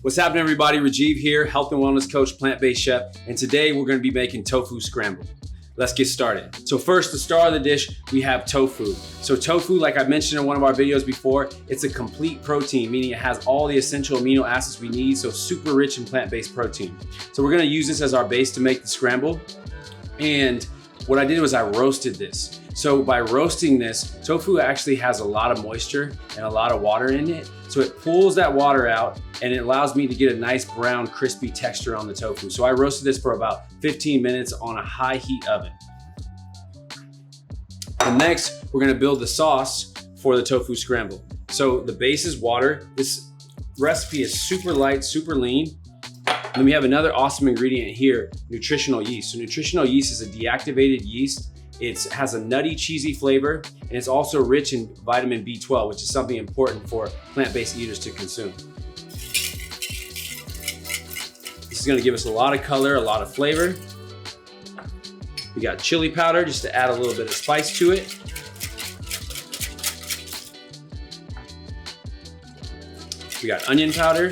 What's happening, everybody? Rajiv here, health and wellness coach, plant-based chef, and today we're going to be making tofu scramble. Let's get started. So first, the star of the dish, we have tofu. So tofu, like I mentioned in one of our videos before, it's a complete protein, meaning it has all the essential amino acids we need, so super rich in plant-based protein. So we're going to use this as our base to make the scramble. And what I did was I roasted this. So by roasting this, tofu actually has a lot of moisture and a lot of water in it. So it pulls that water out and it allows me to get a nice brown, crispy texture on the tofu. So I roasted this for about 15 minutes on a high heat oven. And next, we're gonna build the sauce for the tofu scramble. So the base is water. This recipe is super light, super lean. And then we have another awesome ingredient here, nutritional yeast. So nutritional yeast is a deactivated yeast. It has a nutty, cheesy flavor, and it's also rich in vitamin B12, which is something important for plant-based eaters to consume. This is gonna give us a lot of color, a lot of flavor. We got chili powder just to add a little bit of spice to it. We got onion powder.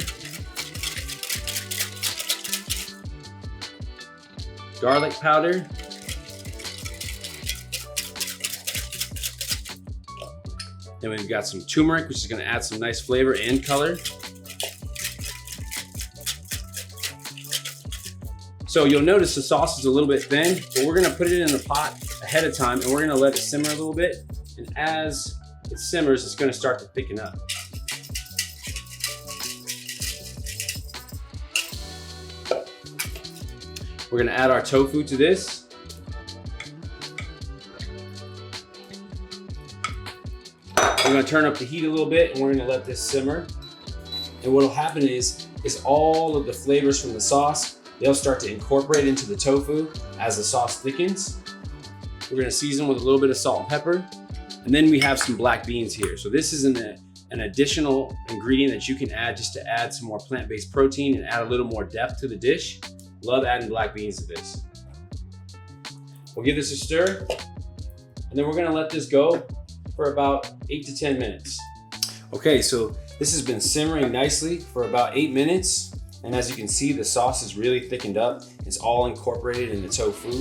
Garlic powder. Then we've got some turmeric, which is gonna add some nice flavor and color. So you'll notice the sauce is a little bit thin, but we're gonna put it in the pot ahead of time and we're gonna let it simmer a little bit. And as it simmers, it's gonna start to thicken up. We're gonna add our tofu to this. We're gonna turn up the heat a little bit and we're gonna let this simmer. And what'll happen is all of the flavors from the sauce, they'll start to incorporate into the tofu as the sauce thickens. We're gonna season with a little bit of salt and pepper. And then we have some black beans here. So this is an additional ingredient that you can add just to add some more plant-based protein and add a little more depth to the dish. Love adding black beans to this. We'll give this a stir, and then we're gonna let this go for about 8 to 10 minutes. Okay, so this has been simmering nicely for about 8 minutes. And as you can see, the sauce is really thickened up. It's all incorporated in the tofu,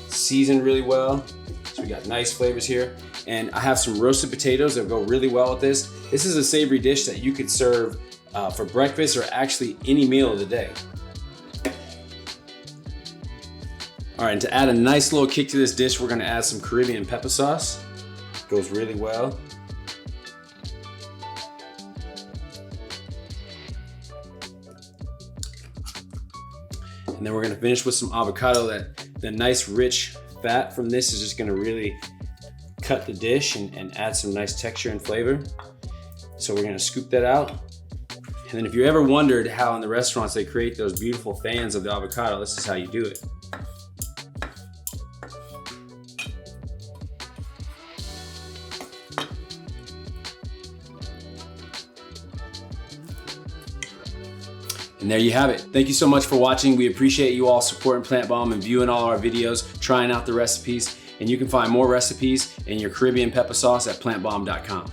seasoned really well. So we got nice flavors here. And I have some roasted potatoes that go really well with this. This is a savory dish that you could serve for breakfast or actually any meal of the day. All right, and to add a nice little kick to this dish, we're gonna add some Caribbean Peppa sauce. Goes really well. And then we're gonna finish with some avocado. The nice rich fat from this is just gonna really cut the dish and add some nice texture and flavor. So we're gonna scoop that out. And then if you ever wondered how in the restaurants they create those beautiful fans of the avocado, this is how you do it. And there you have it. Thank you so much for watching. We appreciate you all supporting Plantbomb and viewing all our videos, trying out the recipes. And you can find more recipes and your Caribbean Peppa sauce at plantbomb.com.